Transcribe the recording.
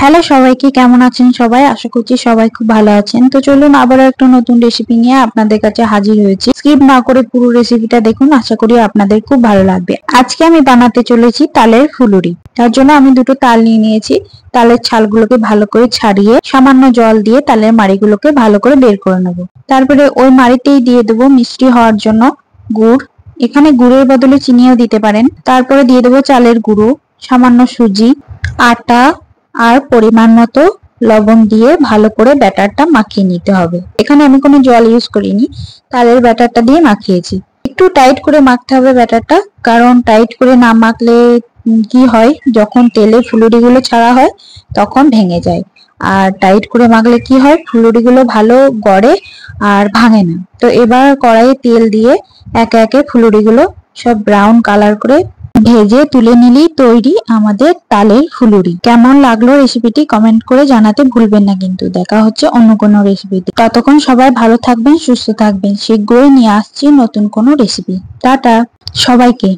Hello সবাইকে, কেমন আছেন সবাই? আশা করছি সবাই খুব ভালো আছেন। তো চলুন আবারও একটা নতুন রেসিপি নিয়ে আপনাদের কাছে হাজির হয়েছি। স্কিপ না করে পুরো রেসিপিটা দেখুন, আশা করি আপনাদের খুব ভালো লাগবে। আজকে আমি বানাতে চলেছি তালের ফুলুরি। তার জন্য আমি দুটো তাল নিয়ে নিয়েছি। তালের ছালগুলোকে ভালো করে ছাড়িয়ে সামান্য জল দিয়ে তালের মাড়িগুলোকে ভালো করে বের করে নেব। তারপরে ওই মাড়িতেই দিয়ে দেবো মিষ্টি হওয়ার জন্য গুড়। এখানে গুড়ের বদলে চিনিও দিতে পারেন। তারপরে দিয়ে দেবো চালের গুঁড়ো, সামান্য সুজি, আটা আর পরিমাণ মতো লবণ দিয়ে ভালো করে ব্যাটারটা মাখিয়ে নিতে হবে। এখানে আমি কোনো জল ইউজ করিনি, তালের ব্যাটারটা দিয়ে মাখিয়েছি। একটু টাইট করে মাখতে হবে ব্যাটারটা, কারণ টাইট করে না মাখলে কি হয়, যখন তেলে ফুলুরিগুলো ছাড়া হয় তখন ভেঙে যায়। আর টাইট করে মাখলে কি হয়, ফুলুরিগুলো ভালো গড়ে আর ভাঙে না। তো এবার কড়াইয়ে তেল দিয়ে একে একে ফুলুরিগুলো সব ব্রাউন কালার করে ভেজে তুলে নিলেই তৈরি আমাদের তালের ফুলুরি। কেমন লাগলো রেসিপিটি কমেন্ট করে জানাতে ভুলবেন না কিন্তু। দেখা হচ্ছে অন্য কোনো রেসিপিতে। ততক্ষণ সবাই ভালো থাকবেন, সুস্থ থাকবেন। শীঘ্রই নিয়ে আসছি নতুন কোনো রেসিপি। টাটা সবাইকে।